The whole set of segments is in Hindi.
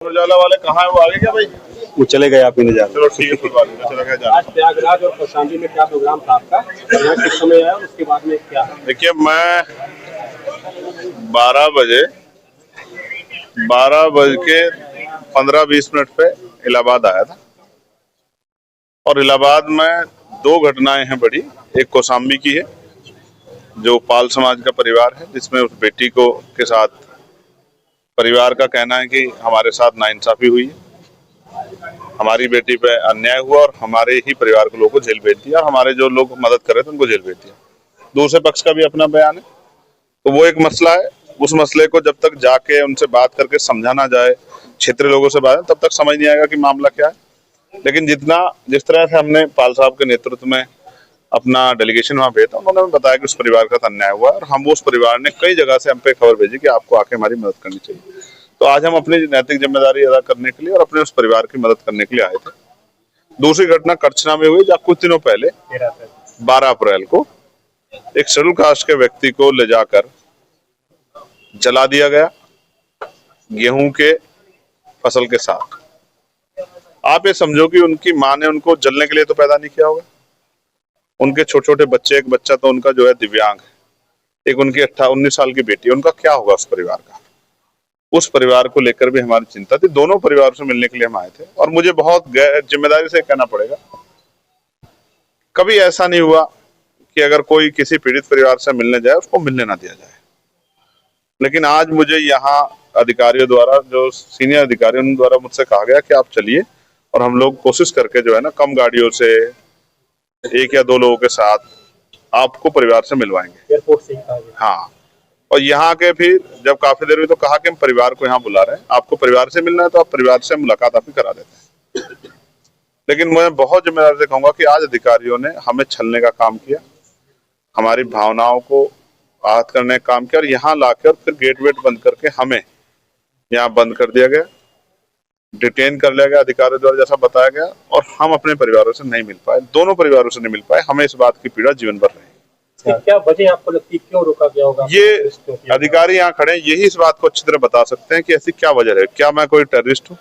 उजाला वाले कहाँ है? वो आगे क्या भाई? वो चले गए, आप ही नहीं जाने। चलो ठीक है, कोई बात नहीं, चला गया जाना। आज प्रयागराज और कौशाम्बी में क्या प्रोग्राम था आपका? यहाँ किस समय आया और उसके बाद में क्या? देखिए, मैं 12 बजे 12 बज के 15-20 मिनट पे इलाहाबाद आया था और इलाहाबाद में दो घटनाएं हैं बड़ी। एक कौशाम्बी की है जो पाल समाज का परिवार है, जिसमें उस बेटी को के साथ परिवार का कहना है कि हमारे साथ नाइंसाफी हुई है, हमारी बेटी पे अन्याय हुआ और हमारे ही परिवार के लोगों को जेल भेज दिया, हमारे जो लोग मदद कर रहे थे उनको जेल भेज दिया। दूसरे पक्ष का भी अपना बयान है, तो वो एक मसला है। उस मसले को जब तक जाके उनसे बात करके समझाना जाए, क्षेत्रीय लोगों से बात, तब तक समझ नहीं आएगा कि मामला क्या है। लेकिन जिस तरह से हमने पाल साहब के नेतृत्व में अपना डेलीगेशन वहां भेजा, उन्होंने हमें बताया कि उस परिवार का अन्याय हुआ और हम उस परिवार ने कई जगह से हम पे खबर भेजी कि आपको आके हमारी मदद करनी चाहिए। तो आज हम अपनी नैतिक जिम्मेदारी अदा करने के लिए और अपने उस परिवार की मदद करने के लिए आए थे। दूसरी घटना करछना में हुई, जहाँ कुछ दिनों पहले 12 अप्रैल को एक शेड्यूल कास्ट के व्यक्ति को ले जाकर जला दिया गया गेहूं के फसल के साथ। आप ये समझो कि उनकी माँ ने उनको जलने के लिए तो पैदा नहीं किया होगा। उनके छोटे छोटे बच्चे, एक बच्चा तो उनका जो है दिव्यांग है, एक उनकी 19 साल की बेटी है, उनका क्या होगा उस परिवार का। उस परिवार को लेकर भी हमारी चिंता थी। दोनों परिवार से मिलने के लिए हम आए थे और मुझे बहुत जिम्मेदारी से कहना पड़ेगा, कभी ऐसा नहीं हुआ कि अगर कोई किसी पीड़ित परिवार से मिलने जाए उसको मिलने ना दिया जाए। लेकिन आज मुझे यहाँ अधिकारियों द्वारा, जो सीनियर अधिकारी उन द्वारा मुझसे कहा गया कि आप चलिए और हम लोग कोशिश करके जो है ना, कम गाड़ियों से 1 या 2 लोगों के साथ आपको परिवार से मिलवाएंगे। एयरपोर्ट से ही कहा गया। हाँ, और यहाँ के फिर जब काफी देर हुई तो कहा कि हम परिवार को यहाँ बुला रहे हैं, आपको परिवार से मिलना है तो आप परिवार से मुलाकात आप ही करा देते हैं। लेकिन मैं बहुत जिम्मेदारी से कहूंगा कि आज अधिकारियों ने हमें छलने का काम किया, हमारी भावनाओं को आहत करने का काम किया और यहाँ लाकर फिर गेट वेट बंद करके हमें यहाँ बंद कर दिया गया, डिटेन कर लिया गया अधिकारियों द्वारा जैसा बताया गया, और हम अपने परिवारों से नहीं मिल पाए, दोनों परिवारों से नहीं मिल पाए। हमें इस बात की पीड़ा जीवन भर रही। क्या वजह आपको लगती है, क्यों रोका गया होगा? ये अधिकारी यहाँ खड़े हैं, यही इस बात को अच्छी तरह बता सकते हैं कि ऐसी क्या वजह है। क्या मैं कोई टेररिस्ट हूँ?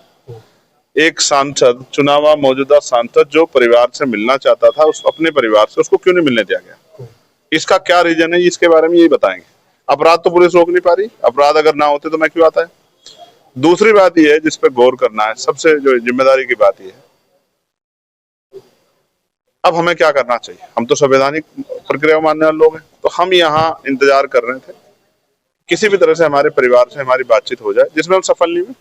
एक सांसद, चुनावा मौजूदा सांसद जो परिवार से मिलना चाहता था, उस अपने परिवार से, उसको क्यों नहीं मिलने दिया गया? इसका क्या रीजन है, इसके बारे में यही बताएंगे। अपराध तो पुलिस रोक नहीं पा रही, अपराध अगर ना होते तो मैं क्यों आता है। दूसरी बात यह है जिस पे गौर करना है, सबसे जो जिम्मेदारी की बात यह है, अब हमें क्या करना चाहिए। हम तो संवैधानिक प्रक्रिया मानने वाले लोग हैं, तो हम यहाँ इंतजार कर रहे थे किसी भी तरह से हमारे परिवार से हमारी बातचीत हो जाए, जिसमें हम सफल नहीं हुए।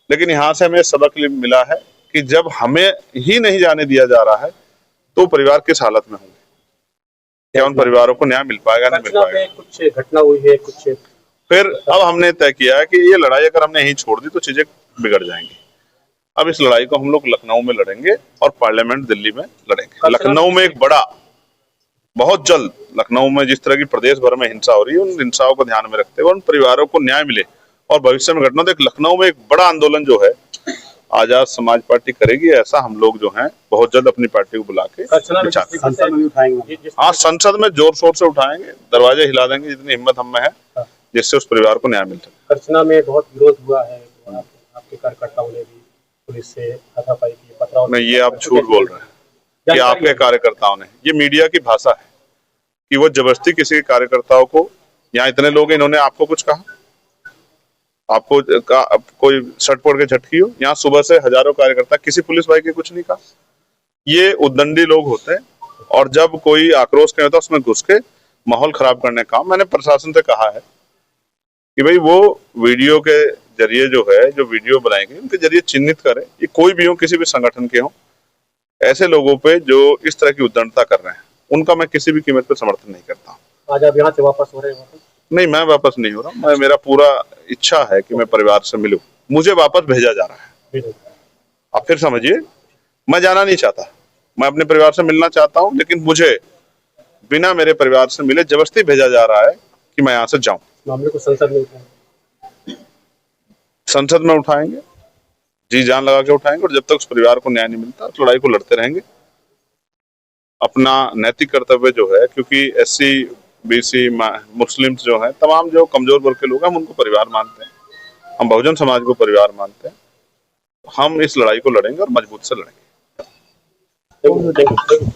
लेकिन यहाँ से हमें सबक मिला है कि जब हमें ही नहीं जाने दिया जा रहा है तो परिवार किस हालत में होंगे, क्या उन परिवारों को न्याय मिल पाएगा, नहीं मिल पाएगा। कुछ घटना हुई है, कुछ फिर अब हमने तय किया है कि ये लड़ाई अगर हमने यहीं छोड़ दी तो चीजें बिगड़ जाएंगी। अब इस लड़ाई को हम लोग लखनऊ में लड़ेंगे और पार्लियामेंट दिल्ली में लड़ेंगे। लखनऊ में एक बड़ा, बहुत जल्द लखनऊ में जिस तरह की प्रदेश भर में हिंसा हो रही है, उन हिंसाओं को ध्यान में रखते हुए उन परिवारों को न्याय मिले और भविष्य में घटना, तो एक लखनऊ में एक बड़ा आंदोलन जो है आजाद समाज पार्टी करेगी। ऐसा हम लोग जो है बहुत जल्द अपनी पार्टी को बुला के संसद में उठाएंगे। हाँ, संसद में जोर शोर से उठाएंगे, दरवाजे हिला देंगे जितनी हिम्मत हम में है, जिससे उस परिवार को न्याय मिल सके। करछना में बहुत विरोध हुआ है, आपके कार्यकर्ताओं ने भी पुलिस से हाथापाई की, पथराव। नहीं, ये आप झूठ बोल रहे हैं कि आपके कार्यकर्ताओं ने, ये मीडिया की भाषा है कि वो जबरदस्ती किसी के कार्यकर्ताओं को, यहाँ इतने लोग इन्होंने आपको कुछ कहा, आपको कोई शर्ट पकड़ के झटकी हो। यहाँ सुबह से हजारों कार्यकर्ता, किसी पुलिस भाई के कुछ नहीं कहा। ये उद्दंडी लोग होते हैं और जब कोई आक्रोश नहीं होता उसमें घुस के माहौल खराब करने का काम। मैंने प्रशासन से कहा है कि भाई वो वीडियो के जरिए जो है, जो वीडियो बनाएंगे उनके जरिए चिन्हित करें, ये कोई भी हो, किसी भी संगठन के हो, ऐसे लोगों पे जो इस तरह की उद्दंडता कर रहे हैं उनका मैं किसी भी कीमत पर समर्थन नहीं करता। आज आप यहाँ से वापस हो रहे हैं? नहीं, मैं वापस नहीं हो रहा। मेरा पूरा इच्छा है कि मैं परिवार से मिलूं, मुझे वापस भेजा जा रहा है। आप फिर समझिए, मैं जाना नहीं चाहता, मैं अपने परिवार से मिलना चाहता हूं, लेकिन मुझे बिना मेरे परिवार से मिले जबरदस्ती भेजा जा रहा है कि मैं यहाँ से जाऊं। मामले को संसद में उठाएंगे, संसद में उठाएंगे, जी जान लगा के उठाएंगे, और जब तक उस परिवार को न्याय नहीं मिलता उस लड़ाई को लड़ते रहेंगे। अपना नैतिक कर्तव्य जो है, क्योंकि SC BC मुस्लिम जो है, तमाम जो कमजोर वर्ग के लोग हैं, हम उनको परिवार मानते हैं, हम बहुजन समाज को परिवार मानते हैं, हम इस लड़ाई को लड़ेंगे और मजबूत से लड़ेंगे। Thank you.